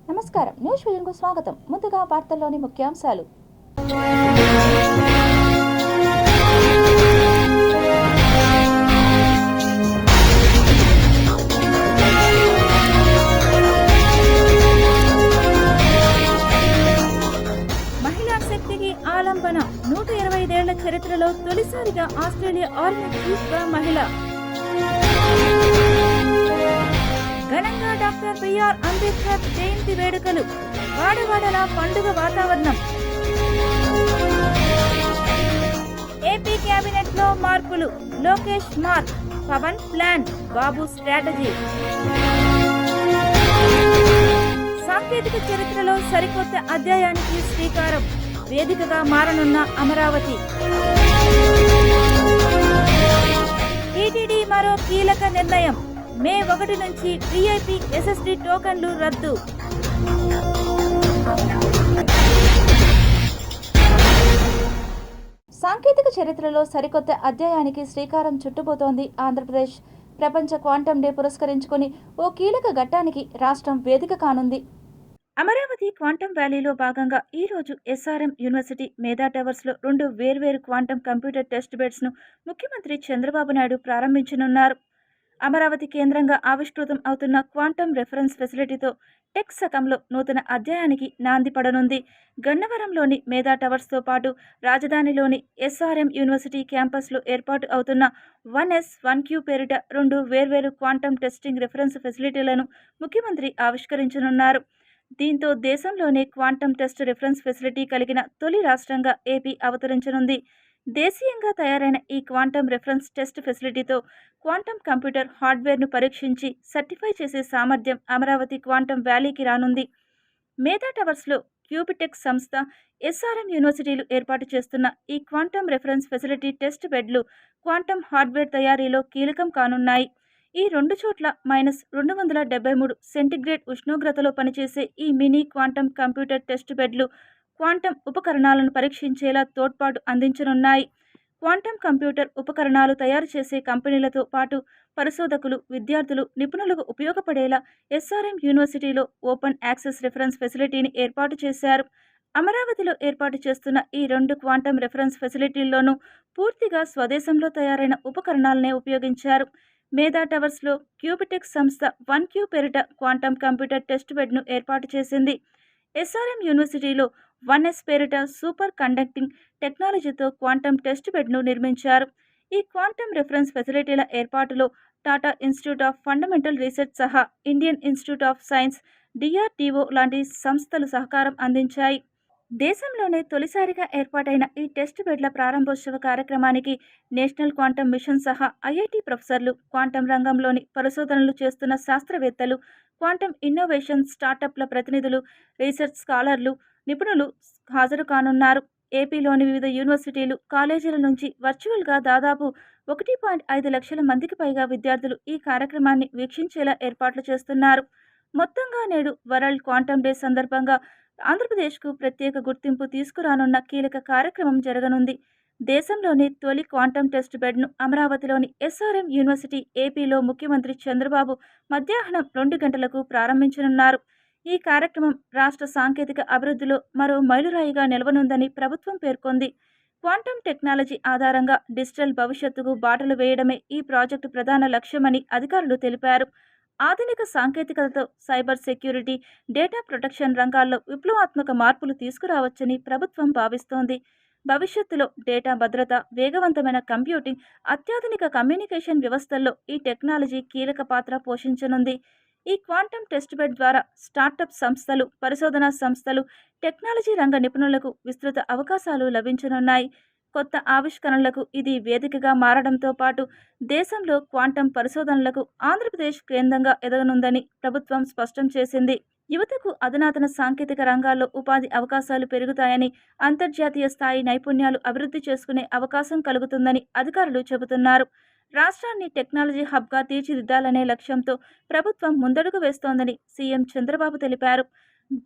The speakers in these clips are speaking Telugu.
నమస్కారం. న్యూస్ విజన్కు స్వాగతం. ముందుగా వార్తల్లోని ముఖ్యాంశాలు. మహిళా శక్తికి ఆలంబన. 125 ఏళ్ల చరిత్రలో తొలిసారిగా ఆస్ట్రేలియా ఆర్మీ చీఫ్గా మహిళ. ఘనంగా డాక్టర్ బిఆర్ అంబేద్కర్ జయంతి వేడుకలు. వాడవాడలా పండుగ వాతావరణం. ఏపీ కేబినెట్ లో మార్పులు. లోకేష్ మార్క్, పవన్ ప్లాన్, బాబు స్ట్రాటజీ. సాంకేతిక చరిత్రలో సరికొత్త అధ్యాయానికి శ్రీకారం. వేదికగా మారనున్న అమరావతి. టీటీడీ మరో కీలక నిర్ణయం. మే 1 నుంచి వీఐపీ ఎస్ఎస్డీ టోకన్లు రద్దు. సాంకేతిక చరిత్రలో సరికొత్త అధ్యాయానికి శ్రీకారం చుట్టబోతోంది ఆంధ్రప్రదేశ్. ప్రపంచ క్వాంటమ్ డే పురస్కరించుకుని ఓ కీలక ఘట్టానికి రాష్ట్రం వేదిక కానుంది. అమరావతి క్వాంటమ్ వ్యాలీలో భాగంగా ఈ రోజు ఎస్ఆర్ఎం యూనివర్సిటీ మేధా టవర్స్లో 2 వేర్వేరు క్వాంటమ్ కంప్యూటర్ టెస్ట్ బెడ్స్ను ముఖ్యమంత్రి చంద్రబాబు నాయుడు ప్రారంభించనున్నారు. అమరావతి కేంద్రంగా ఆవిష్కృతం అవుతున్న క్వాంటమ్ రెఫరెన్స్ ఫెసిలిటీతో టెక్ శకంలో నూతన అధ్యాయానికి నాంది పడనుంది. గన్నవరంలోని మేధా టవర్స్తో పాటు రాజధానిలోని ఎస్ఆర్ఎం యూనివర్సిటీ క్యాంపస్లో ఏర్పాటు అవుతున్న 1S 1Q పేరిట 2 వేర్వేరు క్వాంటమ్ టెస్టింగ్ రెఫరెన్స్ ఫెసిలిటీలను ముఖ్యమంత్రి ఆవిష్కరించనున్నారు. దీంతో దేశంలోనే క్వాంటమ్ టెస్ట్ రిఫరెన్స్ ఫెసిలిటీ కలిగిన తొలి రాష్ట్రంగా ఏపీ అవతరించనుంది. దేశీయంగా తయారైన ఈ క్వాంటమ్ రెఫరెన్స్ టెస్ట్ ఫెసిలిటీతో క్వాంటమ్ కంప్యూటర్ హార్డ్వేర్ను పరీక్షించి సర్టిఫై చేసే సామర్థ్యం అమరావతి క్వాంటమ్ వ్యాలీకి రానుంది. మేధా టవర్స్లో క్యూబిటెక్ సంస్థ, ఎస్ఆర్ఎం యూనివర్సిటీలు ఏర్పాటు చేస్తున్న ఈ క్వాంటమ్ రెఫరెన్స్ ఫెసిలిటీ టెస్ట్ బెడ్లు క్వాంటమ్ హార్డ్వేర్ తయారీలో కీలకం కానున్నాయి. ఈ 2 చోట్ల -273 సెంటీగ్రేడ్ ఉష్ణోగ్రతలో పనిచేసే ఈ మినీ క్వాంటమ్ కంప్యూటర్ టెస్ట్ బెడ్లు క్వాంటమ్ ఉపకరణాలను పరీక్షించేలా తోడ్పాటు అందించనున్నాయి. క్వాంటమ్ కంప్యూటర్ ఉపకరణాలు తయారు చేసే కంపెనీలతో పాటు పరిశోధకులు, విద్యార్థులు, నిపుణులకు ఉపయోగపడేలా ఎస్ఆర్ఎం యూనివర్సిటీలో ఓపెన్ యాక్సెస్ రిఫరెన్స్ ఫెసిలిటీని ఏర్పాటు చేశారు. అమరావతిలో ఏర్పాటు చేస్తున్న ఈ 2 క్వాంటమ్ రెఫరెన్స్ ఫెసిలిటీల్లోనూ పూర్తిగా స్వదేశంలో తయారైన ఉపకరణాలనే ఉపయోగించారు. మేధా టవర్స్లో క్యూబిటెక్ సంస్థ 1Q పేరిట క్వాంటమ్ కంప్యూటర్ టెస్ట్ బెడ్ను ఏర్పాటు చేసింది. ఎస్ఆర్ఎం యూనివర్సిటీలో 1S పేరిట సూపర్ కండక్టింగ్ టెక్నాలజీతో క్వాంటమ్ టెస్ట్ బెడ్ను నిర్మించారు. ఈ క్వాంటమ్ రెఫరెన్స్ ఫెసిలిటీల ఏర్పాటులో Tata institute of fundamental research సహా Indian institute of science, DRDO లాంటి సంస్థలు సహకారం అందించాయి. దేశంలోనే తొలిసారిగా ఏర్పాటైన ఈ టెస్ట్ బెడ్ల ప్రారంభోత్సవ కార్యక్రమానికి నేషనల్ క్వాంటమ్ మిషన్ సహా ఐఐటి ప్రొఫెసర్లు, క్వాంటమ్ రంగంలోని పరిశోధనలు చేస్తున్న శాస్త్రవేత్తలు, క్వాంటమ్ ఇన్నోవేషన్ స్టార్టప్ల ప్రతినిధులు, రీసెర్చ్ స్కాలర్లు, నిపుణులు హాజరు కానున్నారు. ఏపీలోని వివిధ యూనివర్సిటీలు, కాలేజీల నుంచి వర్చువల్గా దాదాపు 1.5 లక్షల మందికి పైగా విద్యార్థులు ఈ కార్యక్రమాన్ని వీక్షించేలా ఏర్పాట్లు చేస్తున్నారు. మొత్తంగా నేడు వరల్డ్ క్వాంటమ్ డే సందర్భంగా ఆంధ్రప్రదేశ్కు ప్రత్యేక గుర్తింపు తీసుకురానున్న కీలక కార్యక్రమం జరగనుంది. దేశంలోని తొలి క్వాంటమ్ టెస్ట్ బెడ్ను అమరావతిలోని ఎస్ఆర్ఎం యూనివర్సిటీ ఏపీలో ముఖ్యమంత్రి చంద్రబాబు మధ్యాహ్నం 2 గంటలకు ప్రారంభించనున్నారు. ఈ కార్యక్రమం రాష్ట్ర సాంకేతిక అభివృద్ధిలో మరో మైలురాయిగా నిలవనుందని ప్రభుత్వం పేర్కొంది. క్వాంటమ్ టెక్నాలజీ ఆధారంగా డిజిటల్ భవిష్యత్తుకు బాటలు వేయడమే ఈ ప్రాజెక్టు ప్రధాన లక్ష్యమని అధికారులు తెలిపారు. ఆధునిక సాంకేతికతతో సైబర్ సెక్యూరిటీ, డేటా ప్రొటెక్షన్ రంగాల్లో విప్లవాత్మక మార్పులు తీసుకురావచ్చని ప్రభుత్వం భావిస్తోంది. భవిష్యత్తులో డేటా భద్రత, వేగవంతమైన కంప్యూటింగ్, అత్యాధునిక కమ్యూనికేషన్ వ్యవస్థల్లో ఈ టెక్నాలజీ కీలక పాత్ర పోషించనుంది. ఈ క్వాంటమ్ టెస్ట్ బెడ్ ద్వారా స్టార్టప్ సంస్థలు, పరిశోధనా సంస్థలు, టెక్నాలజీ రంగ నిపుణులకు విస్తృత అవకాశాలు లభించనున్నాయి. కొత్త ఆవిష్కరణలకు ఇది వేదికగా మారడంతో పాటు దేశంలో క్వాంటమ్ పరిశోధనలకు ఆంధ్రప్రదేశ్ కేంద్రంగా ఎదగనుందని ప్రభుత్వం స్పష్టం చేసింది. యువతకు అధునాతన సాంకేతిక రంగాల్లో ఉపాధి అవకాశాలు పెరుగుతాయని, అంతర్జాతీయ స్థాయి నైపుణ్యాలు అభివృద్ధి చేసుకునే అవకాశం కలుగుతుందని అధికారులు చెబుతున్నారు. రాష్ట్రాన్ని టెక్నాలజీ హబ్గా తీర్చిదిద్దాలనే లక్ష్యంతో ప్రభుత్వం ముందడుగు వేస్తోందని సీఎం చంద్రబాబు తెలిపారు.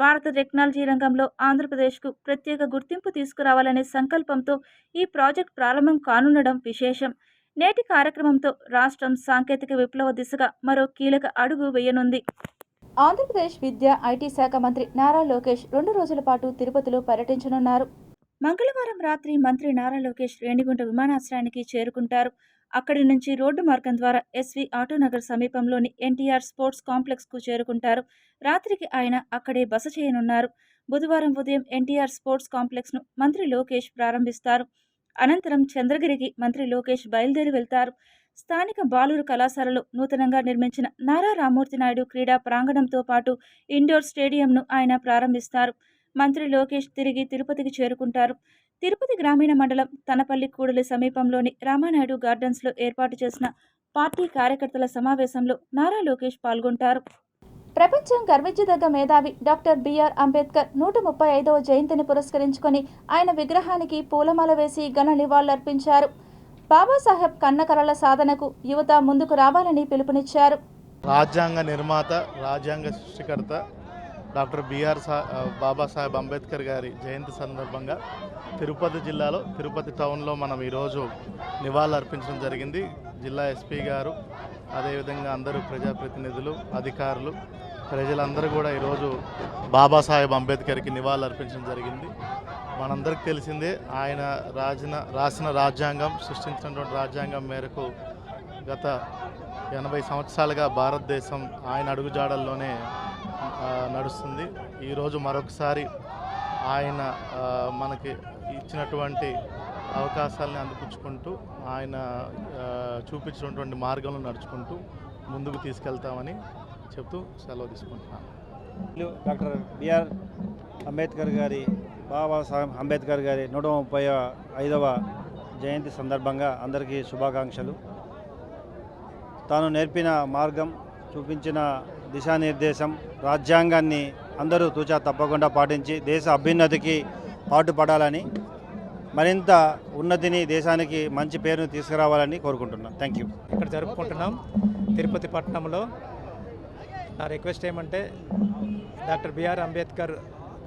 భారత టెక్నాలజీ రంగంలో ఆంధ్రప్రదేశ్కు ప్రత్యేక గుర్తింపు తీసుకురావాలనే సంకల్పంతో ఈ ప్రాజెక్ట్ ప్రారంభం కానుండడం విశేషం. నేటి కార్యక్రమంతో రాష్ట్రం సాంకేతిక విప్లవ దిశగా మరో కీలక అడుగు వేయనుంది. ఆంధ్రప్రదేశ్ విద్యా ఐటీ శాఖ మంత్రి నారా లోకేష్ 2 రోజుల పాటు తిరుపతిలో పర్యటించనున్నారు. మంగళవారం రాత్రి మంత్రి నారా లోకేష్ రేణిగుంట విమానాశ్రయానికి చేరుకుంటారు. అక్కడి నుంచి రోడ్డు మార్గం ద్వారా ఎస్వి ఆటోనగర్ సమీపంలోని ఎన్టీఆర్ స్పోర్ట్స్ కాంప్లెక్స్కు చేరుకుంటారు. రాత్రికి ఆయన అక్కడే బస చేయనున్నారు. బుధవారం ఉదయం ఎన్టీఆర్ స్పోర్ట్స్ కాంప్లెక్స్ను మంత్రి లోకేష్ ప్రారంభిస్తారు. అనంతరం చంద్రగిరికి మంత్రి లోకేష్ బయలుదేరి వెళ్తారు. స్థానిక బాలూరు కళాశాలలో నూతనంగా నిర్మించిన నారా రామ్మూర్తి నాయుడు క్రీడా ప్రాంగణంతో పాటు ఇండోర్ స్టేడియంను ఆయన ప్రారంభిస్తారు. మంత్రి లోకేష్ తిరిగి తిరుపతికి చేరుకుంటారు. తిరుపతి గ్రామీణ మండలం తనపల్లి కూడలి సమీపంలోని రామానాయుడు గార్డెన్స్లో ఏర్పాటు చేసిన పార్టీ కార్యకర్తల సమావేశంలో నారా లోకేష్ పాల్గొంటారు. ప్రపంచం గర్వించదగ్గ మేధావి డాక్టర్ బిఆర్ అంబేద్కర్ 135వ జయంతిని పురస్కరించుకొని ఆయన విగ్రహానికి పూలమాల వేసి ఘన నివాళులర్పించారు. బాబాసాహెబ్ కన్నకలల సాధనకు యువత ముందుకు రావాలని పిలుపునిచ్చారు. రాజ్యాంగ నిర్మాత, రాజ్యాంగ సృష్టికర్త డాక్టర్ బాబాసాహెబ్ అంబేద్కర్ గారి జయంతి సందర్భంగా తిరుపతి జిల్లాలో తిరుపతి టౌన్లో మనం ఈరోజు నివాళులు అర్పించడం జరిగింది. జిల్లా ఎస్పీ గారు, అదేవిధంగా అందరూ ప్రజాప్రతినిధులు, అధికారులు, ప్రజలందరూ కూడా ఈరోజు బాబాసాహెబ్ అంబేద్కర్కి నివాళులు అర్పించడం జరిగింది. మనందరికి తెలిసిందే, ఆయన రాసిన రాజ్యాంగం, సృష్టించినటువంటి రాజ్యాంగం మేరకు గత 80 సంవత్సరాలుగా భారతదేశం ఆయన అడుగుజాడల్లోనే నడుస్తుంది. ఈరోజు మరొకసారి ఆయన మనకి ఇచ్చినటువంటి అవకాశాలని అందిపుచ్చుకుంటూ ఆయన చూపించినటువంటి మార్గంలో నడుచుకుంటూ ముందుకు తీసుకెళ్తామని చెప్తూ సెలవు తీసుకుంటున్నాను. డాక్టర్ బిఆర్ అంబేద్కర్ గారి బాబాసాహెబ్ అంబేద్కర్ గారి 135వ జయంతి సందర్భంగా అందరికీ శుభాకాంక్షలు. తాను నేర్పిన మార్గం, చూపించిన దిశానిర్దేశం, రాజ్యాంగాన్ని అందరూ తూచా తప్పకుండా పాటించి దేశ అభ్యున్నతికి పాటుపడాలని, మరింత ఉన్నతిని, దేశానికి మంచి పేరును తీసుకురావాలని కోరుకుంటున్నాను. Thank you. ఇక్కడ జరుపుకుంటున్నాం తిరుపతి పట్టణంలో. నా రిక్వెస్ట్ ఏమంటే, డాక్టర్ బిఆర్ అంబేద్కర్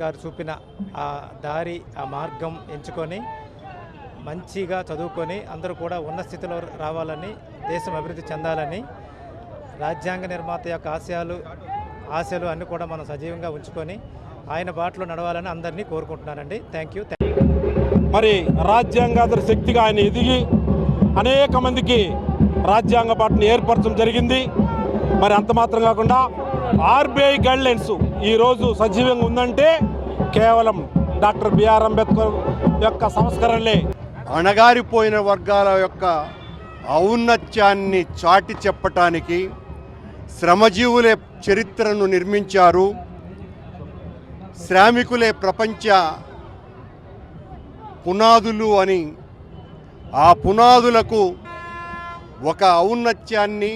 గారు చూపిన ఆ దారి, ఆ మార్గం ఎంచుకొని మంచిగా చదువుకొని అందరూ కూడా ఉన్న స్థితిలో రావాలని, దేశం అభివృద్ధి చెందాలని, రాజ్యాంగ నిర్మాత యొక్క ఆశయాలు అన్నీ కూడా మనం సజీవంగా ఉంచుకొని ఆయన బాటలో నడవాలని అందరినీ కోరుకుంటున్నానండి. Thank you. మరి రాజ్యాంగాధర శక్తిగా ఆయన ఎదిగి అనేక మందికి రాజ్యాంగ బాటను ఏర్పరచడం జరిగింది. మరి అంత మాత్రం కాకుండా ఆర్బీఐ గైడ్లైన్స్ ఈరోజు సజీవంగా ఉందంటే కేవలం డాక్టర్ బిఆర్ అంబేద్కర్ యొక్క సంస్కరణలే. అణగారిపోయిన వర్గాల యొక్క ఔన్నత్యాన్ని చాటి చెప్పటానికి శ్రమజీవులే చరిత్రను నిర్మించారు. శ్రామికులే ప్రపంచ పునాదులు అని, ఆ పునాదులకు ఒక ఔన్నత్యాన్ని,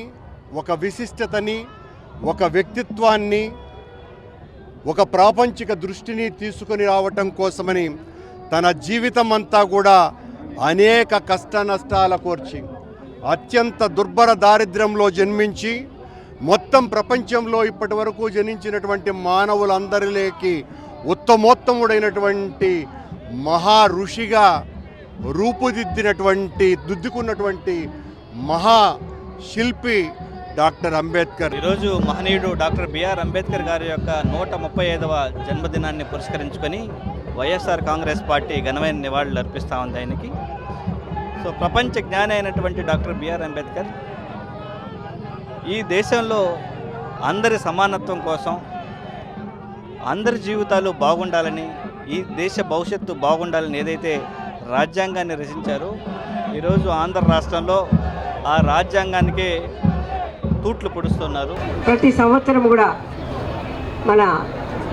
ఒక విశిష్టతని, ఒక వ్యక్తిత్వాన్ని, ఒక ప్రాపంచిక దృష్టిని తీసుకొని రావటం కోసమని తన జీవితం అంతా కూడా అనేక కష్ట నష్టాల కోర్చి అత్యంత దుర్భర దారిద్ర్యంలో జన్మించి మొత్తం ప్రపంచంలో ఇప్పటి వరకు జనించినటువంటి మానవులందరిలోకి ఉత్తమోత్తముడైనటువంటి మహా ఋషిగా దిద్దుకున్నటువంటి మహా శిల్పి డాక్టర్ అంబేద్కర్. ఈరోజు మహనీయుడు డాక్టర్ బిఆర్ అంబేద్కర్ గారి యొక్క 135వ జన్మదినాన్ని పురస్కరించుకొని వైఎస్ఆర్ కాంగ్రెస్ పార్టీ ఘనమైన నివాళులు అర్పిస్తూ ఉంది ఆయనకి. సో ప్రపంచ జ్ఞాని అయినటువంటి డాక్టర్ బిఆర్ అంబేద్కర్ ఈ దేశంలో అందరి సమానత్వం కోసం, అందరి జీవితాలు బాగుండాలని, ఈ దేశ భవిష్యత్తు బాగుండాలని ఏదైతే రాజ్యాంగాన్ని రచించారో, ఈరోజు ఆంధ్ర రాష్ట్రంలో ఆ రాజ్యాంగానికే తూట్లు పొడుస్తున్నారు. ప్రతి సంవత్సరం కూడా మన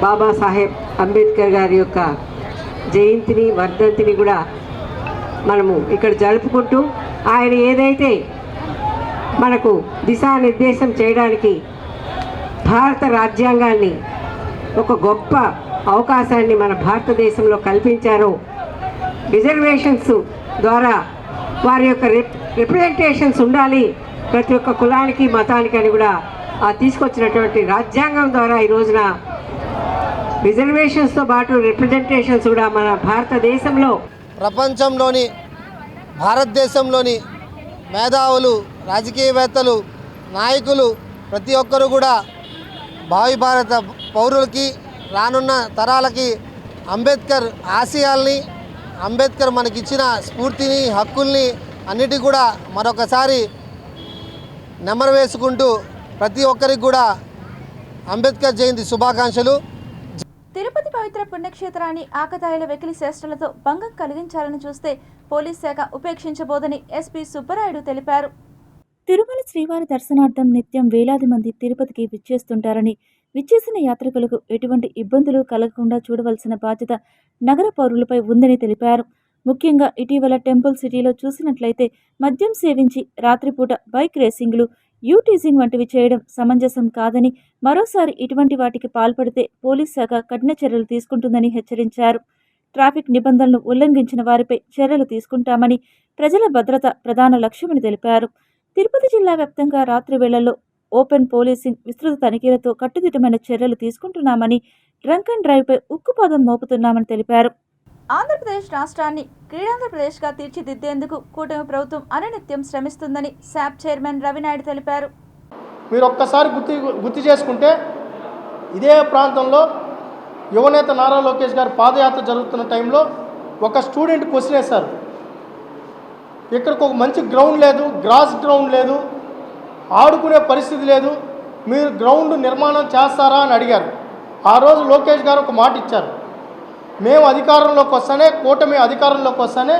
బాబాసాహెబ్ అంబేద్కర్ గారి యొక్క జయంతిని, వర్ధంతిని కూడా మనము ఇక్కడ జరుపుకుంటూ, ఆయన ఏదైతే మనకు దిశానిర్దేశం చేయడానికి భారత రాజ్యాంగాన్ని, ఒక గొప్ప అవకాశాన్ని మన భారతదేశంలో కల్పించారో, రిజర్వేషన్స్ ద్వారా వారి యొక్క రిప్రజెంటేషన్స్ ఉండాలి ప్రతి ఒక్క కులానికి, మతానికి అని కూడా తీసుకొచ్చినటువంటి రాజ్యాంగం ద్వారా ఈ రోజున రిజర్వేషన్స్తో పాటు రిప్రజెంటేషన్స్ కూడా మన భారతదేశంలో, ప్రపంచంలోని, భారతదేశంలోని మేధావులు, రాజకీయవేత్తలు, నాయకులు ప్రతి ఒక్కరు కూడా భావి భారత పౌరులకి రానున్న తరాలకి అంబేద్కర్ ఆశయాల్ని, అంబేద్కర్ మనకిచ్చిన స్ఫూర్తిని, హక్కుల్ని అన్నిటి కూడా మరొకసారి నెమరు వేసుకుంటూ ప్రతి ఒక్కరికి కూడా అంబేద్కర్ జయంతి శుభాకాంక్షలు. తిరుపతి పవిత్ర పుణ్యక్షేత్రాన్ని ఆకతాయిల వెకిలి చేష్టలతో భంగం కలిగించాలని చూస్తే పోలీస్ శాఖ ఉపేక్షించబోదని ఎస్పీ సుబ్బరాయుడు తెలిపారు. తిరుమల శ్రీవారి దర్శనార్థం నిత్యం వేలాది మంది తిరుపతికి విచ్చేస్తుంటారని, విచ్చేసిన యాత్రికులకు ఎటువంటి ఇబ్బందులు కలగకుండా చూడవలసిన బాధ్యత నగర పౌరులపై ఉందని తెలిపారు. ముఖ్యంగా ఇటీవల టెంపుల్ సిటీలో చూసినట్లయితే మద్యం సేవించి రాత్రిపూట బైక్ రేసింగ్లు, యూటీజింగ్ వంటివి చేయడం సమంజసం కాదని, మరోసారి ఇటువంటి వాటికి పాల్పడితే పోలీస్ శాఖ కఠిన చర్యలు తీసుకుంటుందని హెచ్చరించారు. ట్రాఫిక్ నిబంధనలు ఉల్లంఘించిన వారిపై చర్యలు తీసుకుంటామని, ప్రజల భద్రత ప్రధాన లక్ష్యమని తెలిపారు. తిరుపతి జిల్లా వ్యాప్తంగా రాత్రి వేళల్లో ఓపెన్ పోలీసింగ్, విస్తృత తనిఖీలతో కట్టుదిట్టమైన చర్యలు తీసుకుంటున్నామని, డ్రంక్ అండ్ డ్రైవ్పై ఉక్కుపాదం మోపుతున్నామని తెలిపారు. ఆంధ్రప్రదేశ్ రాష్ట్రాన్ని క్రీడాంధ్రప్రదేశ్గా తీర్చిదిద్దేందుకు కూటమి ప్రభుత్వం అనునిత్యం శ్రమిస్తుందని శాప్ చైర్మన్ రవినాయుడు తెలిపారు. మీరు ఒక్కసారి గుర్తు చేసుకుంటే ఇదే ప్రాంతంలో యువనేత నారా లోకేష్ గారు పాదయాత్ర జరుగుతున్న టైంలో ఒక స్టూడెంట్ క్వశ్చన్ వేశారు. ఇక్కడికి ఒక మంచి గ్రౌండ్ లేదు, గ్రాస్ గ్రౌండ్ లేదు, ఆడుకునే పరిస్థితి లేదు, మీరు గ్రౌండ్ నిర్మాణం చేస్తారా అని అడిగారు. ఆ రోజు లోకేష్ గారు ఒక మాట ఇచ్చారు, మేము అధికారంలోకి వస్తానే, కూటమి అధికారంలోకి వస్తానే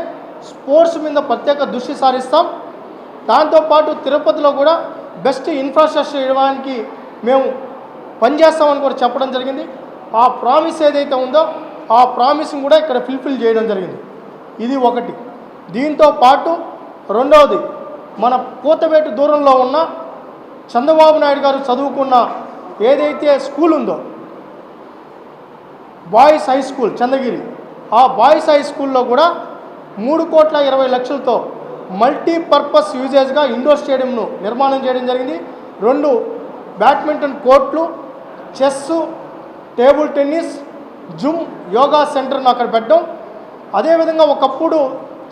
స్పోర్ట్స్ మీద ప్రత్యేక దృష్టి సారిస్తాం, దాంతోపాటు తిరుపతిలో కూడా బెస్ట్ ఇన్ఫ్రాస్ట్రక్చర్ ఇవ్వడానికి మేము పనిచేస్తామని కూడా చెప్పడం జరిగింది. ఆ ప్రామిస్ ఏదైతే ఉందో ఆ ప్రామిస్ని కూడా ఇక్కడ ఫుల్ఫిల్ చేయడం జరిగింది. ఇది ఒకటి. దీంతో పాటు రెండవది, మన కూతవేటు దూరంలో ఉన్న చంద్రబాబు నాయుడు గారు చదువుకున్న ఏదైతే స్కూల్ ఉందో బాయ్స్ హై స్కూల్ చంద్రగిరి, ఆ బాయ్స్ హై స్కూల్లో కూడా 3,20,00,000తో మల్టీపర్పస్ యూజేజ్గా ఇండోర్ స్టేడియంను నిర్మాణం చేయడం జరిగింది. 2 బ్యాడ్మింటన్ కోర్టులు, chess, table tennis, gym, yoga సెంటర్ను అక్కడ పెట్టడం. అదేవిధంగా ఒకప్పుడు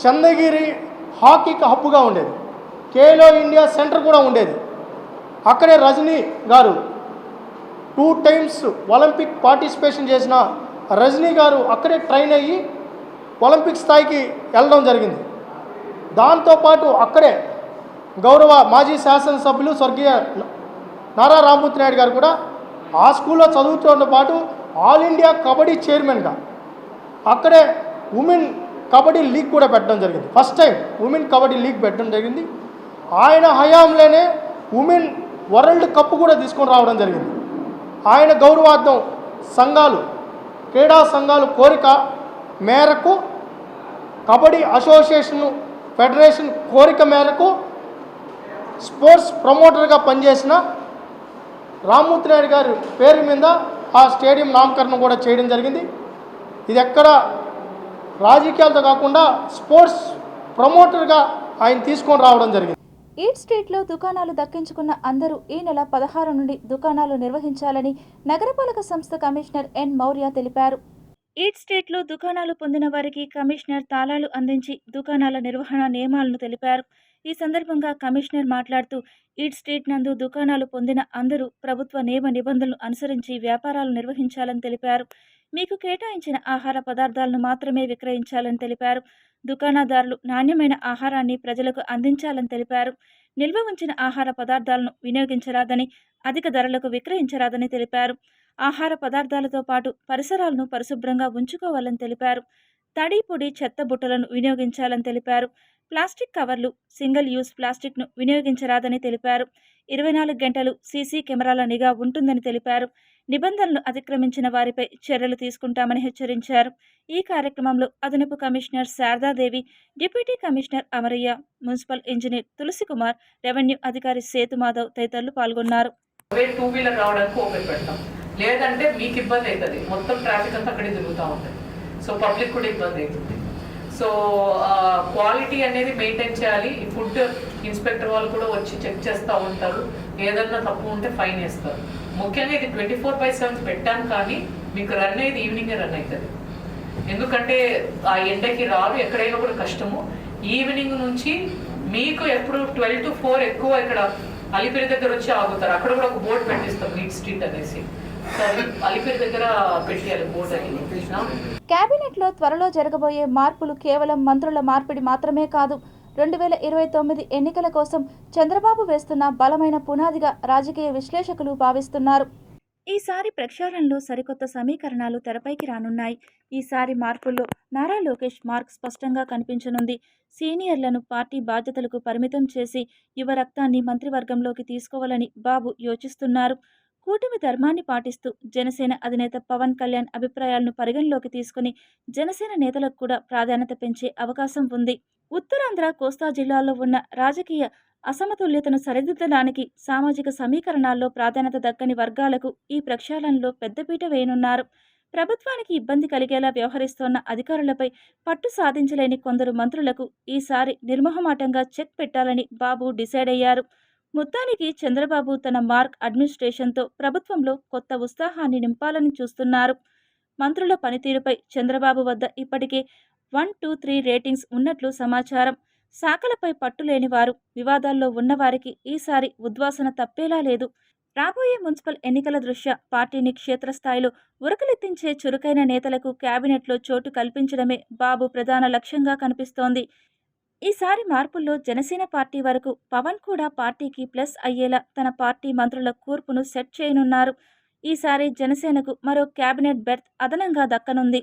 చంద్రగిరి హాకీకి హబ్బుగా ఉండేది, ఖేలో ఇండియా సెంటర్ కూడా ఉండేది. అక్కడే రజనీ గారు 2 టైమ్స్ ఒలింపిక్ పార్టిసిపేషన్ చేసిన రజనీ గారు అక్కడే ట్రైన్ అయ్యి ఒలింపిక్ స్థాయికి వెళ్ళడం జరిగింది. దాంతోపాటు అక్కడే గౌరవ మాజీ శాసనసభ్యులు స్వర్గీయ నారా రామ్మూర్తి నాయుడు గారు కూడా ఆ స్కూల్లో చదువుతో పాటు ఆల్ ఇండియా కబడ్డీ చైర్మన్గా అక్కడే ఉమెన్ కబడ్డీ లీగ్ కూడా పెట్టడం జరిగింది. First time women kabaddi league పెట్టడం జరిగింది. ఆయన హయాంలోనే ఉమెన్ వరల్డ్ కప్ కూడా తీసుకొని రావడం జరిగింది. ఆయన గౌరవార్థం సంఘాలు, క్రీడా సంఘాలు కోరిక మేరకు, కబడ్డీ అసోసియేషన్ ఫెడరేషన్ కోరిక మేరకు స్పోర్ట్స్ ప్రమోటర్గా పనిచేసిన రామ్మూర్తి నాయుడు గారి పేరు మీద ఆ స్టేడియం నామకరణం కూడా చేయడం జరిగింది. ఇది ఎక్కడ రాజకీయాలతో కాకుండా స్పోర్ట్స్ ప్రమోటర్గా ఆయన తీసుకొని రావడం జరిగింది. ఈట్ స్ట్రీట్లో దుకాణాలు దక్కించుకున్న అందరూ ఈ నెల 16 నుండి దుకాణాలు నిర్వహించాలని నగరపాలక సంస్థ కమిషనర్ ఎన్ మౌర్య తెలిపారు. ఈట్ స్ట్రీట్లో దుకాణాలు పొందిన వారికి కమిషనర్ తాళాలు అందించి దుకాణాల నిర్వహణ నియమాలను తెలిపారు. ఈ సందర్భంగా కమిషనర్ మాట్లాడుతూ ఈట్ స్ట్రీట్ నందు దుకాణాలు పొందిన అందరూ ప్రభుత్వ నియమ నిబంధనలు అనుసరించి వ్యాపారాలు నిర్వహించాలని తెలిపారు. మీకు కేటాయించిన ఆహార పదార్థాలను మాత్రమే విక్రయించాలని తెలిపారు. దుకాణదారులు నాణ్యమైన ఆహారాన్ని ప్రజలకు అందించాలని తెలిపారు. నిల్వ ఉంచిన ఆహార పదార్థాలను వినియోగించరాదని, అధిక ధరలకు విక్రయించరాదని తెలిపారు. ఆహార పదార్థాలతో పాటు పరిసరాలను పరిశుభ్రంగా ఉంచుకోవాలని తెలిపారు. తడి పొడి చెత్త బుట్టలను వినియోగించాలని తెలిపారు. ప్లాస్టిక్ కవర్లు, సింగిల్ యూజ్ ప్లాస్టిక్ను వినియోగించరాదని తెలిపారు. 24 గంటలు సీసీ కెమెరాల నిఘా ఉంటుందని తెలిపారు. నిబంధనలు అతిక్రమించిన వారిపై చర్యలు తీసుకుంటామని హెచ్చరించారు. ఈ కార్యక్రమంలో అదనపు commissioner Saradadevi, deputy commissioner Amaraiah, municipal engineer Tulasi Kumar, revenue అధికారి సేతు మాధవ్ తదితరులు పాల్గొన్నారు. 2 వీలర్ రావడానికి ఓపెన్ పెడతాం, లేదంటే మీకు ఇబ్బంది అవుతుంది, మొత్తం ట్రాఫిక్ అంతా అక్కడే తిరుగుతూ ఉంటుంది. సో పబ్లిక్ కూడా ఇబ్బంది అవుతుంది. సో క్వాలిటీ అనేది మెయింటైన్ చేయాలి. ఈ ఫుడ్ ఇన్స్పెక్టర్ వాళ్ళు కూడా వచ్చి చెక్ చేస్తూ ఉంటారు, ఏదన్నా తప్పు ఉంటే ఫైన్ వేస్తారు. ముఖ్యంగా ఇది 24/7 పెట్టాను, కానీ మీకు రన్ అయ్యేది ఈవినింగే రన్ అవుతుంది. ఎందుకంటే ఆ ఎండకి రాదు, ఎక్కడైనా కూడా కష్టము. ఈవినింగ్ నుంచి మీకు ఎప్పుడు 12 to 4 ఎక్కువ ఇక్కడ అలిపిరి దగ్గర వచ్చి ఆగుతారు. అక్కడ కూడా ఒక బోర్డు పెట్టిస్తాం మీట్ స్ట్రీట్ అనేసి. సో అది అలిపిరి దగ్గర పెట్టాలి బోర్డు అని. కేబినెట్లో త్వరలో జరగబోయే మార్పులు కేవలం మంత్రుల మార్పిడి మాత్రమే కాదు, 2029 ఎన్నికల కోసం చంద్రబాబు వేస్తున్న బలమైన పునాదిగా రాజకీయ విశ్లేషకులు భావిస్తున్నారు. ఈసారి ప్రక్షాళనలో సరికొత్త సమీకరణాలు తెరపైకి రానున్నాయి. ఈసారి మార్పుల్లో నారా లోకేష్ మార్క్ స్పష్టంగా కనిపించనుంది. సీనియర్లను పార్టీ బాధ్యతలకు పరిమితం చేసి యువ రక్తాన్ని మంత్రివర్గంలోకి తీసుకోవాలని బాబు యోచిస్తున్నారు. కూటమి ధర్మాన్ని పాటిస్తూ జనసేన అధినేత పవన్ కళ్యాణ్ అభిప్రాయాలను పరిగణలోకి తీసుకుని జనసేన నేతలకు కూడా ప్రాధాన్యత పెంచే అవకాశం ఉంది. ఉత్తరాంధ్ర, కోస్తా జిల్లాల్లో ఉన్న రాజకీయ అసమతుల్యతను సరిదిద్దడానికి సామాజిక సమీకరణాల్లో ప్రాధాన్యత దక్కని వర్గాలకు ఈ ప్రక్షాళనలో పెద్దపీట వేయనున్నారు. ప్రభుత్వానికి ఇబ్బంది కలిగేలా వ్యవహరిస్తోన్న అధికారులపై పట్టు సాధించలేని కొందరు మంత్రులకు ఈసారి నిర్మోహమాటంగా చెక్ పెట్టాలని బాబు డిసైడ్ అయ్యారు. మొత్తానికి చంద్రబాబు తన మార్క్ అడ్మినిస్ట్రేషన్తో ప్రభుత్వంలో కొత్త ఉత్సాహాన్ని నింపాలని చూస్తున్నారు. మంత్రుల పనితీరుపై చంద్రబాబు వద్ద ఇప్పటికే 1, 2, 3 రేటింగ్స్ ఉన్నట్లు సమాచారం. శాఖలపై పట్టులేని వారు, వివాదాల్లో ఉన్నవారికి ఈసారి ఉద్వాసన తప్పేలా లేదు. రాబోయే మున్సిపల్ ఎన్నికల దృష్ట్యా పార్టీని క్షేత్రస్థాయిలో ఉరకలెత్తించే చురుకైన నేతలకు కేబినెట్లో చోటు కల్పించడమే బాబు ప్రధాన లక్ష్యంగా కనిపిస్తోంది. ఈసారి మార్పుల్లో జనసేన పార్టీ వరకు పవన్ కూడా పార్టీకి ప్లస్ అయ్యేలా తన పార్టీ మంత్రుల కూర్పును సెట్ చేయనున్నారు. ఈసారి జనసేనకు మరో కేబినెట్ బెర్త్ అదనంగా దక్కనుంది.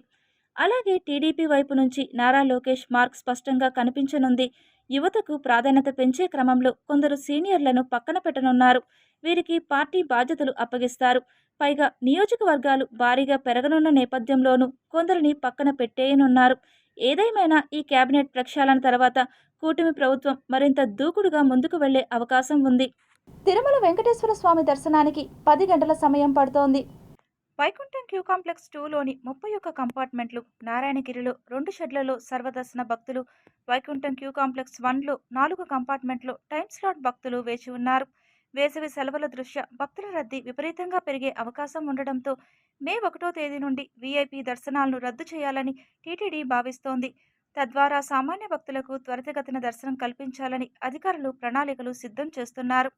అలాగే టీడీపీ వైపు నుంచి నారా లోకేష్ మార్క్ స్పష్టంగా కనిపించనుంది. యువతకు ప్రాధాన్యత పెంచే క్రమంలో కొందరు సీనియర్లను పక్కన పెట్టనున్నారు. వీరికి పార్టీ బాధ్యతలు అప్పగిస్తారు. పైగా నియోజకవర్గాలు భారీగా పెరగనున్న నేపథ్యంలోనూ కొందరిని పక్కన పెట్టేయనున్నారు. ఏదేమైనా ఈ కేబినెట్ ప్రక్షాళన తర్వాత కూటమి ప్రభుత్వం మరింత దూకుడుగా ముందుకు వెళ్లే అవకాశం ఉంది. తిరుమల వెంకటేశ్వర స్వామి దర్శనానికి 10 గంటల సమయం పడుతోంది. వైకుంఠం క్యూ కాంప్లెక్స్ 2లోని 31 కంపార్ట్మెంట్లు, నారాయణగిరిలో 2 షెడ్లలో సర్వదర్శన భక్తులు, వైకుంఠం క్యూ కాంప్లెక్స్ 1లో 4 కంపార్ట్మెంట్లో టైమ్ స్లాట్ భక్తులు వేచి ఉన్నారు. వేసవి సెలవుల దృష్ట్యా భక్తుల రద్దీ విపరీతంగా పెరిగే అవకాశం ఉండడంతో మే 1వ తేదీ నుండి వీఐపీ దర్శనాలను రద్దు చేయాలని టీటీడీ భావిస్తోంది. తద్వారా సామాన్య భక్తులకు త్వరితగతిన దర్శనం కల్పించాలని అధికారులు ప్రణాళికలు సిద్ధం చేస్తున్నారు.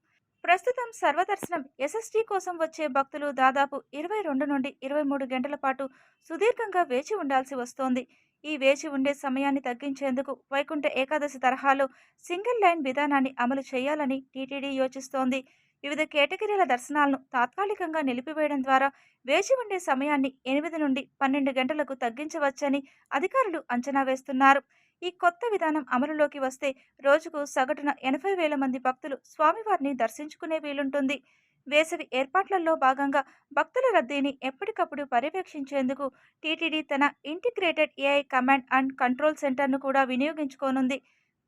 ప్రస్తుతం సర్వదర్శనం ఎస్ఎస్టీ కోసం వచ్చే భక్తులు దాదాపు 22 నుండి 23 గంటల పాటు సుదీర్ఘంగా వేచి ఉండాల్సి వస్తోంది. ఈ వేచి ఉండే సమయాన్ని తగ్గించేందుకు వైకుంఠ ఏకాదశి తరహాలో సింగిల్ లైన్ విధానాన్ని అమలు చేయాలని టీటీడీ యోచిస్తోంది. వివిధ కేటగిరీల దర్శనాలను తాత్కాలికంగా నిలిపివేయడం ద్వారా వేచి ఉండే సమయాన్ని 8 నుండి 12 గంటలకు తగ్గించవచ్చని అధికారులు అంచనా వేస్తున్నారు. ఈ కొత్త విధానం అమలులోకి వస్తే రోజుకు సగటున 80,000 మంది భక్తులు స్వామివారిని దర్శించుకునే వీలుంటుంది. వేసవి ఏర్పాట్లలో భాగంగా భక్తుల రద్దీని ఎప్పటికప్పుడు పర్యవేక్షించేందుకు టీటీడీ తన integrated AI command and control సెంటర్ను కూడా వినియోగించుకోనుంది.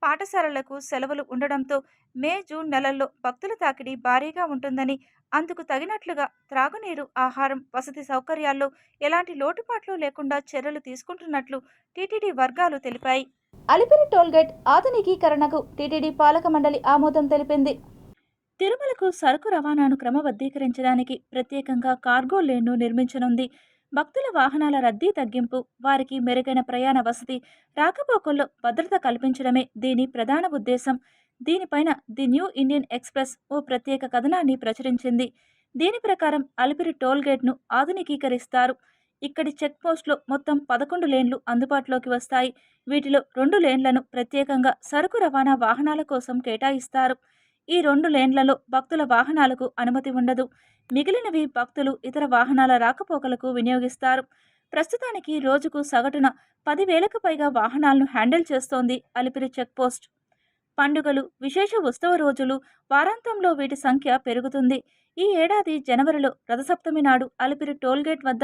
పాఠశాలలకు సెలవులు ఉండడంతో మే, జూన్ నెలల్లో భక్తుల తాకిడి భారీగా ఉంటుందని, అందుకు తగినట్లుగా త్రాగునీరు, ఆహారం, వసతి సౌకర్యాల్లో ఎలాంటి లోటుపాట్లు లేకుండా చర్యలు తీసుకుంటున్నట్లు టీటీడీ వర్గాలు తెలిపాయి. అలిపిరి టోల్గేట్ ఆధునికీకరణకు టీటీడీ పాలక మండలి ఆమోదం తెలిపింది. తిరుమలకు సరుకు రవాణాను క్రమబద్ధీకరించడానికి ప్రత్యేకంగా కార్గో లేన్ను నిర్మించనుంది. భక్తుల వాహనాల రద్దీ తగ్గింపు, వారికి మెరుగైన ప్రయాణ వసతి, రాకపోకల్లో భద్రత కల్పించడమే దీని ప్రధాన ఉద్దేశం. దీనిపైన ది న్యూ ఇండియన్ ఎక్స్ప్రెస్ ఓ ప్రత్యేక కథనాన్ని ప్రచురించింది. దీని ప్రకారం అలిపిరి టోల్గేట్ను ఆధునికీకరిస్తారు. ఇక్కడి చెక్ పోస్టులో మొత్తం 11 లేన్లు అందుబాటులోకి వస్తాయి. వీటిలో 2 లేన్లను ప్రత్యేకంగా సరుకు రవాణా వాహనాల కోసం కేటాయిస్తారు. ఈ 2 లేన్లలో భక్తుల వాహనాలకు అనుమతి ఉండదు. మిగిలినవి భక్తులు, ఇతర వాహనాల రాకపోకలకు వినియోగిస్తారు. ప్రస్తుతానికి రోజుకు సగటున 10,000కు పైగా వాహనాలను హ్యాండిల్ చేస్తోంది అలిపిరి చెక్పోస్ట్. పండుగలు, విశేష ఉత్సవ రోజులు, వారాంతంలో వీటి సంఖ్య పెరుగుతుంది. ఈ ఏడాది జనవరిలో రథసప్తమి నాడు అలిపిరి టోల్గేట్ వద్ద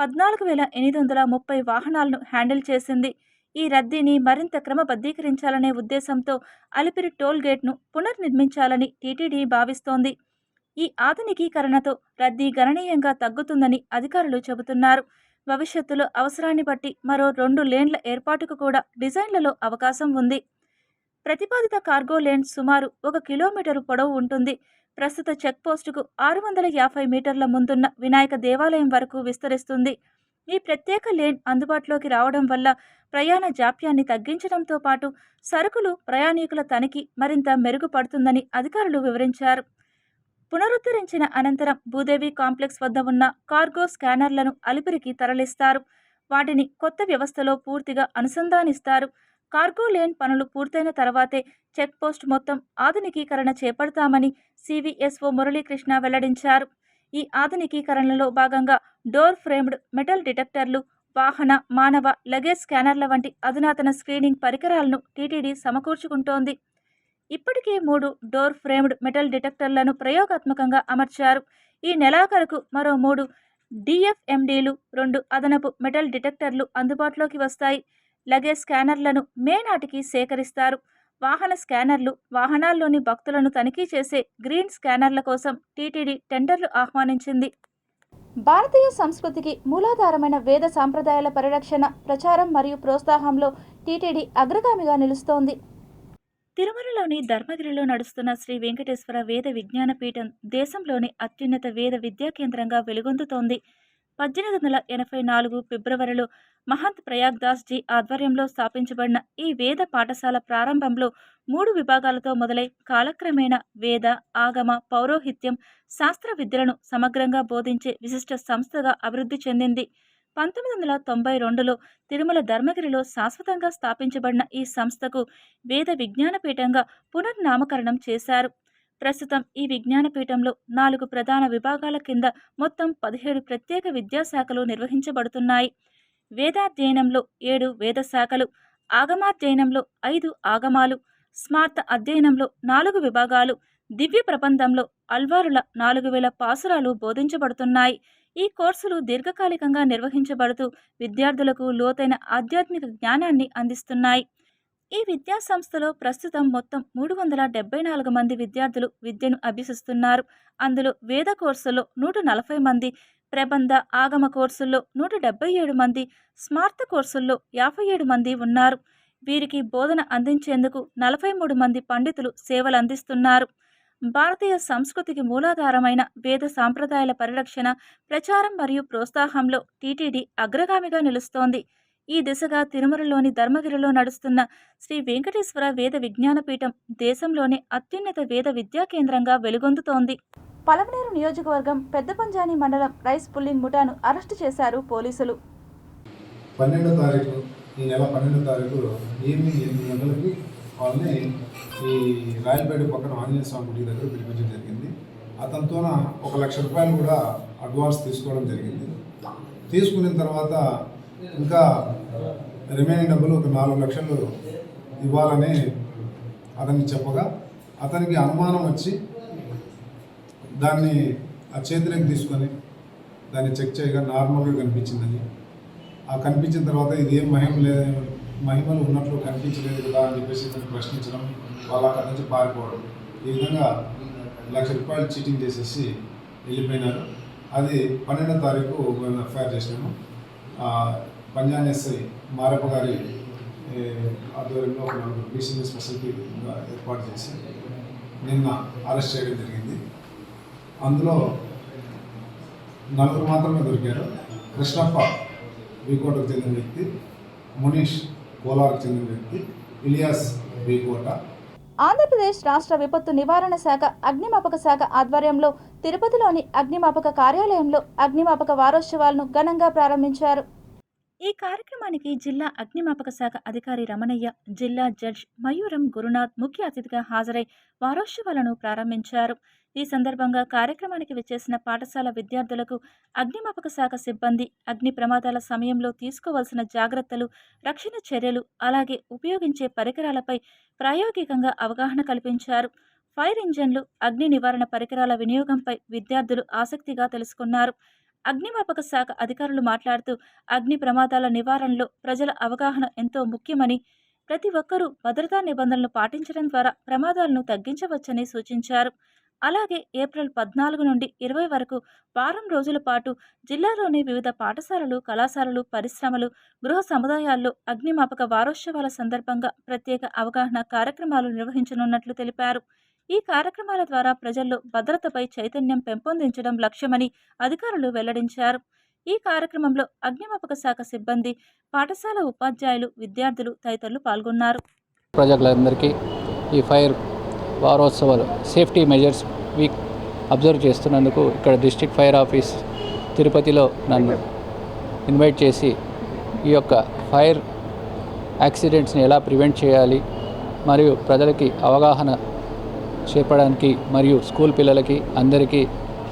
14,830 వాహనాలను హ్యాండిల్ చేసింది. ఈ రద్దీని మరింత క్రమబద్ధీకరించాలనే ఉద్దేశంతో అలిపిరి టోల్గేట్ను పునర్నిర్మించాలని టీటీడీ భావిస్తోంది. ఈ ఆధునికీకరణతో రద్దీ గణనీయంగా తగ్గుతుందని అధికారులు చెబుతున్నారు. భవిష్యత్తులో అవసరాన్ని బట్టి మరో 2 లేన్ల ఏర్పాటుకు కూడా డిజైన్లలో అవకాశం ఉంది. ప్రతిపాదిత కార్గో లేన్ సుమారు 1 కిలోమీటరు పొడవు ఉంటుంది. ప్రస్తుత చెక్పోస్టుకు 650 మీటర్ల ముందున్న వినాయక దేవాలయం వరకు విస్తరిస్తుంది. ఈ ప్రత్యేక లేన్ అందుబాటులోకి రావడం వల్ల ప్రయాణ జాప్యాన్ని తగ్గించడంతో పాటు సరుకులు ప్రయాణికుల తనిఖీ మరింత మెరుగుపడుతుందని అధికారులు వివరించారు. పునరుద్ధరించిన అనంతరం భూదేవి కాంప్లెక్స్ వద్ద ఉన్న కార్గో స్కానర్లను అలిపిరికి తరలిస్తారు. వాటిని కొత్త వ్యవస్థలో పూర్తిగా అనుసంధానిస్తారు. కార్గో లేన్ పనులు పూర్తయిన తర్వాతే చెక్పోస్ట్ మొత్తం ఆధునికీకరణ చేపడతామని సివిఎస్ఓ మురళీకృష్ణ వెల్లడించారు. ఈ ఆధునికీకరణలో భాగంగా డోర్ ఫ్రేమ్డ్ మెటల్ డిటెక్టర్లు, వాహన, మానవ, లగేజ్ స్కానర్ల వంటి అధునాతన స్క్రీనింగ్ పరికరాలను టీటీడీ సమకూర్చుకుంటోంది. ఇప్పటికే 3 డోర్ ఫ్రేమ్డ్ మెటల్ డిటెక్టర్లను ప్రయోగాత్మకంగా అమర్చారు. ఈ నెలాఖరుకు మరో 3 డిఎఫ్ఎండీలు, 2 అదనపు మెటల్ డిటెక్టర్లు అందుబాటులోకి వస్తాయి. లగేజ్ స్కానర్లను మే నాటికి సేకరిస్తారు. వాహన స్కానర్లు, వాహనాల్లోని భక్తులను తనిఖీ చేసే గ్రీన్ స్కానర్ల కోసం టీటీడీ టెండర్లు ఆహ్వానించింది. భారతీయ సంస్కృతికి మూలాధారమైన వేద సాంప్రదాయాల పరిరక్షణ, ప్రచారం మరియు ప్రోత్సాహంలో టీటీడీ అగ్రగామిగా నిలుస్తోంది. తిరుమలలోని ధర్మగిరిలో నడుస్తున్న శ్రీ వెంకటేశ్వర వేద విజ్ఞాన పీఠం దేశంలోని అత్యున్నత వేద విద్యా కేంద్రంగా వెలుగొందుతోంది. 1884 ఫిబ్రవరిలో మహంత్ ప్రయాగ్ దాస్ జీ ఆధ్వర్యంలో స్థాపించబడిన ఈ వేద పాఠశాల ప్రారంభంలో 3 విభాగాలతో మొదలై కాలక్రమేణా వేద, ఆగమ, పౌరోహిత్యం, శాస్త్ర విద్యలను సమగ్రంగా బోధించే విశిష్ట సంస్థగా అభివృద్ధి చెందింది. 1992లో తిరుమల ధర్మగిరిలో శాశ్వతంగా స్థాపించబడిన ఈ సంస్థకు వేద విజ్ఞానపీఠంగా పునర్నామకరణం చేశారు. ప్రస్తుతం ఈ విజ్ఞానపీఠంలో 4 ప్రధాన విభాగాల కింద మొత్తం 17 ప్రత్యేక విద్యాశాఖలు నిర్వహించబడుతున్నాయి. వేదాధ్యయనంలో 7 వేద శాఖలు, ఆగమాధ్యయనంలో 5 ఆగమాలు, స్మార్త అధ్యయనంలో 4 విభాగాలు, దివ్య ప్రబంధంలో అల్వారుల 4000 పాసురాలు బోధించబడుతున్నాయి. ఈ కోర్సులు దీర్ఘకాలికంగా నిర్వహించబడుతూ విద్యార్థులకు లోతైన ఆధ్యాత్మిక జ్ఞానాన్ని అందిస్తున్నాయి. ఈ విద్యా సంస్థలో ప్రస్తుతం మొత్తం 374 మంది విద్యార్థులు విద్యను అభ్యసిస్తున్నారు. అందులో వేద కోర్సుల్లో 140 మంది, ప్రబంధ, ఆగమ కోర్సుల్లో 177 మంది, స్మార్త కోర్సుల్లో 57 మంది ఉన్నారు. వీరికి బోధన అందించేందుకు 43 మంది పండితులు సేవలు అందిస్తున్నారు. భారతీయ సంస్కృతికి మూలాధారమైన వేద సాంప్రదాయాల పరిరక్షణ, ప్రచారం మరియు ప్రోత్సాహంలో టీటీడీ అగ్రగామిగా నిలుస్తోంది. ఈ దిశగా తిరుమలలోని ధర్మగిరిలో నడుస్తున్న శ్రీ వెంకటేశ్వర వేద విజ్ఞానపీఠం దేశంలోనే అత్యున్నత వేద విద్యా కేంద్రంగా వెలుగొందుతోంది. పలమనేరు నియోజకవర్గం పెద్దపంజాని మండలం రైస్ పుల్లింగ్ ముఠాను అరెస్టు చేశారు పోలీసులు. 12వ తారీఖు ఈ నెల 12వ తారీఖు ఈవినింగ్ 8 గంటలకి వాళ్ళని ఈ రాయలపేట పక్కన ఆంజనేయ స్వామి గుడి దగ్గర పిలిపించడం జరిగింది. అతనితోన 1 లక్ష రూపాయలు కూడా అడ్వాన్స్ తీసుకోవడం జరిగింది. తీసుకున్న తర్వాత ఇంకా రిమైనింగ్ డబ్బులు ఒక 4 లక్షలు ఇవ్వాలని అతనికి చెప్పగా అతనికి అనుమానం వచ్చి దాన్ని ఆ చేతిలోకి తీసుకొని దాన్ని చెక్ చేయగా నార్మల్గా కనిపించిందని, ఆ కనిపించిన తర్వాత ఇది ఏం మహిమలు ఉన్నట్లు కనిపించలేదు కదా అని చెప్పేసి దాన్ని ప్రశ్నించడం, వాళ్ళు అక్కడి నుంచి పారిపోవడం, ఈ విధంగా 1 లక్ష రూపాయలు చీటింగ్ చేసేసి వెళ్ళిపోయినారు. అది 12వ తారీఖు మేము ఎఫ్ఐఆర్ చేసినాము. పంజాన్ ఎస్ఐ మారప్ప గారి ఆధ్వర్యంలో ఒక 4 బీసీని స్పెషల్ టీమ్గా ఏర్పాటు చేసి నిన్న అరెస్ట్ చేయడం జరిగింది. అందులో 4 మాత్రమే దొరికారు. కృష్ణప్ప వీకోటకు చెందిన వ్యక్తి, మునీష్ కోలార్కు చెందిన వ్యక్తి, ఇలియాస్ వీకోట. ఆంధ్రప్రదేశ్ రాష్ట్ర విపత్తు నివారణ శాఖ, అగ్నిమాపక శాఖ ఆధ్వర్యంలో తిరుపతిలోని అగ్నిమాపక కార్యాలయంలో అగ్నిమాపక వారోత్సవాలను ఘనంగా ప్రారంభించారు. ఈ కార్యక్రమానికి జిల్లా అగ్నిమాపక శాఖ అధికారి రమణయ్య, జిల్లా జడ్జ్ మయూరం గురునాథ్ ముఖ్య అతిథిగా హాజరై వారోత్సవాలను ప్రారంభించారు. ఈ సందర్భంగా కార్యక్రమానికి విచ్చేసిన పాఠశాల విద్యార్థులకు అగ్నిమాపక శాఖ సిబ్బంది అగ్ని ప్రమాదాల సమయంలో తీసుకోవాల్సిన జాగ్రత్తలు, రక్షణ చర్యలు, అలాగే ఉపయోగించే పరికరాలపై ప్రాయోగికంగా అవగాహన కల్పించారు. ఫైర్ ఇంజన్లు, అగ్ని నివారణ పరికరాల వినియోగంపై విద్యార్థులు ఆసక్తిగా తెలుసుకున్నారు. అగ్నిమాపక శాఖ అధికారులు మాట్లాడుతూ అగ్ని ప్రమాదాల నివారణలో ప్రజల అవగాహన ఎంతో ముఖ్యమని, ప్రతి ఒక్కరూ భద్రతా నిబంధనలు పాటించడం ద్వారా ప్రమాదాలను తగ్గించవచ్చని సూచించారు. అలాగే ఏప్రిల్ 14 నుండి 20 వరకు వారం రోజుల పాటు జిల్లాలోని వివిధ పాఠశాలలు, కళాశాలలు, పరిశ్రమలు, గృహ సముదాయాల్లో అగ్నిమాపక వారోత్సవాల సందర్భంగా ప్రత్యేక అవగాహన కార్యక్రమాలు నిర్వహించనున్నట్లు తెలిపారు. ఈ కార్యక్రమాల ద్వారా ప్రజల్లో భద్రతపై చైతన్యం పెంపొందించడం లక్ష్యమని అధికారులు వెల్లడించారు. ఈ కార్యక్రమంలో అగ్నిమాపక శాఖ సిబ్బంది, పాఠశాల ఉపాధ్యాయులు, విద్యార్థులు తదితరులు పాల్గొన్నారు. ప్రజలందరికీ ఈ ఫైర్ వారోత్సవాలు సేఫ్టీ మెజర్స్ వీక్ అబ్జర్వ్ చేస్తున్నందుకు ఇక్కడ డిస్ట్రిక్ట్ ఫైర్ ఆఫీస్ తిరుపతిలో నన్ను ఇన్వైట్ చేసి ఈ యొక్క ఫైర్ యాక్సిడెంట్స్ని ఎలా ప్రివెంట్ చేయాలి మరియు ప్రజలకి అవగాహన చేపడానికి మరియు స్కూల్ పిల్లలకి అందరికీ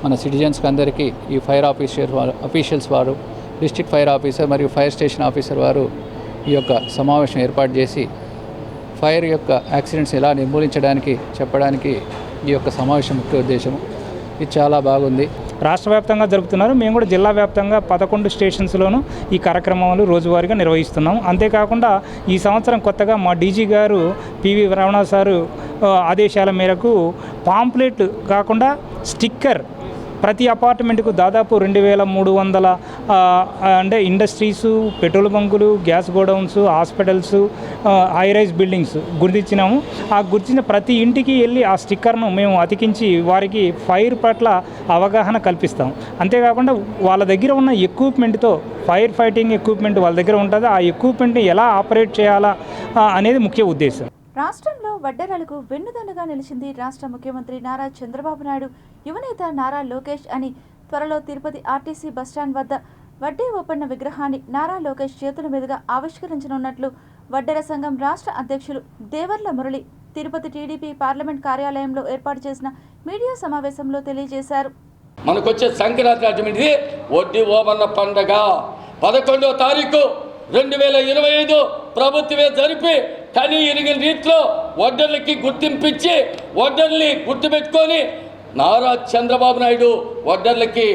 మన సిటిజన్స్కి అందరికీ ఈ ఫైర్ అఫీషియల్స్ వారు, డిస్ట్రిక్ట్ ఫైర్ ఆఫీసర్ మరియు ఫైర్ స్టేషన్ ఆఫీసర్ వారు ఈ యొక్క సమావేశం ఏర్పాటు చేసి ఫైర్ యొక్క యాక్సిడెంట్స్ ఎలా నిర్మూలించడానికి చెప్పడానికి ఈ యొక్క సమావేశం ముఖ్య ఉద్దేశము. ఇది చాలా బాగుంది. రాష్ట్ర వ్యాప్తంగా జరుపుతున్నారు. మేము కూడా జిల్లా వ్యాప్తంగా 11 స్టేషన్స్లోనూ ఈ కార్యక్రమాలు రోజువారీగా నిర్వహిస్తున్నాం. అంతేకాకుండా ఈ సంవత్సరం కొత్తగా మా డీజీ గారు పివి రమణ సారు ఆదేశాల మేరకు పాంప్లెట్ కాకుండా స్టిక్కర్ ప్రతి అపార్ట్మెంట్కు దాదాపు 2300 అంటే ఇండస్ట్రీసు, పెట్రోల్ బంకులు, gas godowns, hospitals, highrise buildings గుర్తించినాము. ఆ గుర్తించిన ప్రతి ఇంటికి వెళ్ళి ఆ స్టిక్కర్ను మేము అతికించి వారికి ఫైర్ పట్ల అవగాహన కల్పిస్తాం. అంతేకాకుండా వాళ్ళ దగ్గర ఉన్న ఎక్విప్మెంట్తో, ఫైర్ ఫైటింగ్ ఎక్విప్మెంట్ వాళ్ళ దగ్గర ఉంటుంది, ఆ ఎక్విప్మెంట్ని ఎలా ఆపరేట్ చేయాలా అనేది ముఖ్య ఉద్దేశం. రాష్ట్రంలో వడ్డెరలకు వెన్నుదన్నుగా నిలిచింది రాష్ట్ర ముఖ్యమంత్రి నారా చంద్రబాబు నాయుడు యువనేత నారా లోకేష్ అని త్వరలో తిరుపతి ఆర్టీసీ బస్టాండ్ వద్ద వడ్డీ ఓపెన్న విగ్రహాన్ని నారా లోకేష్ చేతుల మీదుగా ఆవిష్కరించనున్నట్లు వడ్డెర సంఘం రాష్ట్ర అధ్యక్షులు దేవర్ల మురళి తిరుపతి టీడీపీ పార్లమెంట్ కార్యాలయంలో ఏర్పాటు చేసిన మీడియా సమావేశంలో తెలియజేశారు. మనకొచ్చే సంక్రాంతి అటువంటి వడ్డీ ఓపెన్న పండగ 11వ తారీఖు 2025 ప్రభుత్వమే జరిపి కని ఇరిగిన రీతిలో వడ్డర్లకి గుర్తింపించి వడ్డర్ని గుర్తుపెట్టుకొని నారా చంద్రబాబు నాయుడు వడ్డర్లకి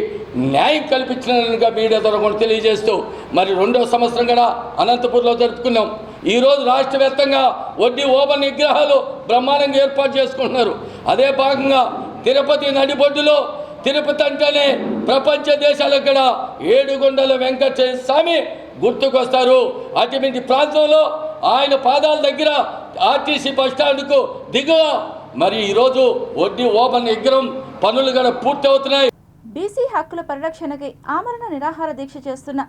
న్యాయం కల్పించినగా మీడియా ద్వారా కూడా తెలియజేస్తూ మరి 2వ సంవత్సరం కూడా అనంతపూర్లో జరుపుకున్నాం. ఈరోజు రాష్ట్ర వ్యాప్తంగా వడ్డీ ఓపెన్ విగ్రహాలు బ్రహ్మాండంగా ఏర్పాటు చేసుకుంటున్నారు. అదే భాగంగా తిరుపతి నడిబొడ్డులో తిరుపతి అంటేనే ప్రపంచ దేశాలకు కూడా ఏడుగొండల వెంకటేశ్వర స్వామి గుర్తుకొస్తారు. అటువంటి ప్రాంతంలో ఆయన పాదాల దగ్గర ఆర్టీసీ బస్టాండ్కు దిగువ మరి ఈరోజు వడ్డీ ఓపెన్ విగ్రహం పనులు కూడా పూర్తి అవుతున్నాయి. బీసీ హక్కుల పరిరక్షణకి ఆమరణ నిరాహార దీక్ష చేస్తున్న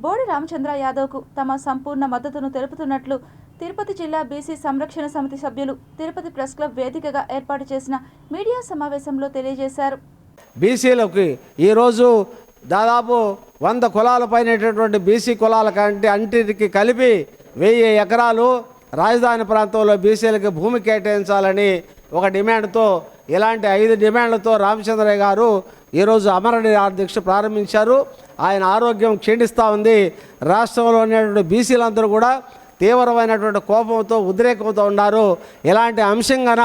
బోడి రామచంద్ర యాదవ్కు తమ సంపూర్ణ మద్దతును తెలుపుతున్నట్లు తిరుపతి జిల్లా బీసీ సంరక్షణ సమితి సభ్యులు తిరుపతి ప్రెస్ క్లబ్ వేదికగా ఏర్పాటు చేసిన మీడియా సమావేశంలో తెలియజేశారు. బీసీలకు ఈరోజు దాదాపు 100 కులాల పైనటువంటి బీసీ కులాల కంటే అన్నిటికీ కలిపి 1000 ఎకరాలు రాజధాని ప్రాంతంలో బీసీలకు భూమి కేటాయించాలని ఒక డిమాండ్తో, ఇలాంటి 5 డిమాండ్లతో రామచంద్రయ్య గారు ఈరోజు అమరనిరాహార దీక్ష ప్రారంభించారు. ఆయన ఆరోగ్యం క్షీణిస్తూ ఉంది. రాష్ట్రంలో ఉన్నటువంటి బీసీలందరూ కూడా తీవ్రమైనటువంటి కోపంతో, ఉద్రేకంతో ఉన్నారు. ఇలాంటి అంశంగాన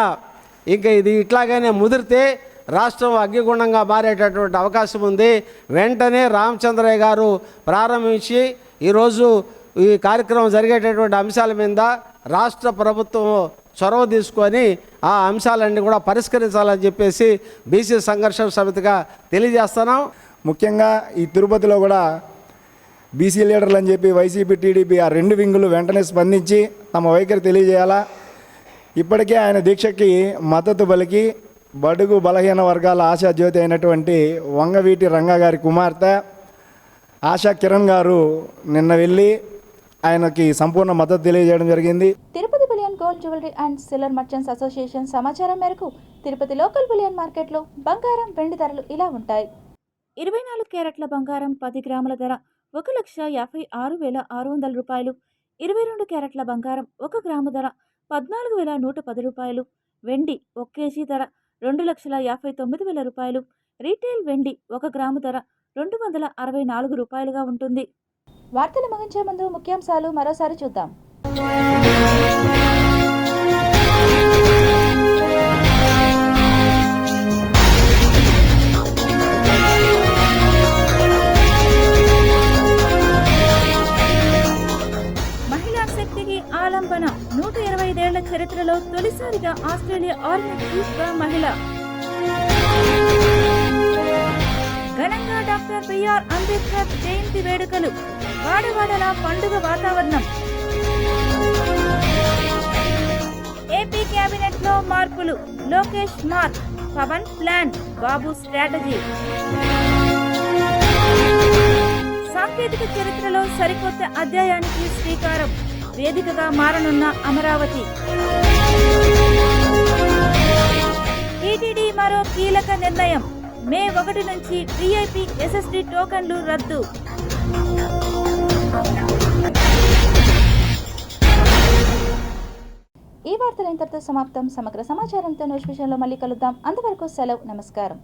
ఇంకా ఇది ఇట్లాగనే ముదిరితే రాష్ట్రం అగ్నిగుండంగా మారేటటువంటి అవకాశం ఉంది. వెంటనే రామచంద్రయ్య గారు ప్రారంభించి ఈరోజు ఈ కార్యక్రమం జరిగేటటువంటి అంశాల మీద రాష్ట్ర ప్రభుత్వం చొరవ తీసుకొని ఆ అంశాలన్నీ కూడా పరిష్కరించాలని చెప్పేసి బీసీ సంఘర్షణ సమితిగా తెలియజేస్తున్నాం. ముఖ్యంగా ఈ తిరుపతిలో కూడా బీసీ లీడర్లు అని చెప్పి వైసీపీ, టీడీపీ ఆ 2 వింగులు వెంటనే స్పందించి తమ వైఖరి తెలియజేయాలా. ఇప్పటికే ఆయన దీక్షకి మద్దతు పలికి బడుగు బలహీన వర్గాల ఆశాజ్యోతి అయినటువంటి వంగవీటి రంగా గారి కుమార్తె ఆశా కిరణ్ గారు నిన్న వెళ్ళి ఆయనకి సంపూర్ణ మద్దతు తెలియజేయడం జరిగింది. Tirupati bullion gold jewellery and silver merchants association సమాచారం మేరకు తిరుపతి లోకల్ బులియన్ మార్కెట్లో బంగారం, వెండి ధరలు ఇలా ఉంటాయి. 24 క్యారెట్ల బంగారం 10 గ్రాముల ధర 1,56,600 రూపాయలు. 22 క్యారెట్ల బంగారం 1 గ్రాము ధర 14,110 రూపాయలు. వెండి 1 కేజీ ధర 2,59,000 రూపాయలు. రీటైల్ వెండి 1 గ్రాము ధర 264 రూపాయలుగా ఉంటుంది. వార్తలు ముగించే ముందు ముఖ్యాంశాలు మరోసారి చూద్దాం. మహిళా శక్తికి ఆలంబన 125 ఏళ్ల చరిత్రలో తొలిసారిగా ఆస్ట్రేలియా ఆర్మీ చీఫ్గా మహిళ. ఘనంగా డాక్టర్ బిఆర్ అంబేద్కర్ జయంతి వేడుకలు, వాడవాడల పండుగ వాతావరణం. ఏపీ కేబినెట్ లో మార్పులు, లోకేష్ మార్క్, పవన్ ప్లాన్, బాబు స్ట్రాటజీ. సాంకేతిక చరిత్రలో సరికొత్త అధ్యాయానికి శ్రీకారం, వేదికగా మారనున్న అమరావతి. టీటీడీ మరో కీలక నిర్ణయం, మే 1 నుంచి VIP SSD టోకన్లు రద్దు. ఈ వార్తలు ఇంతటితో సమాప్తం. సమగ్ర సమాచారంతో విషయంలో మళ్ళీ కలుద్దాం. అంతవరకు సెలవు, నమస్కారం.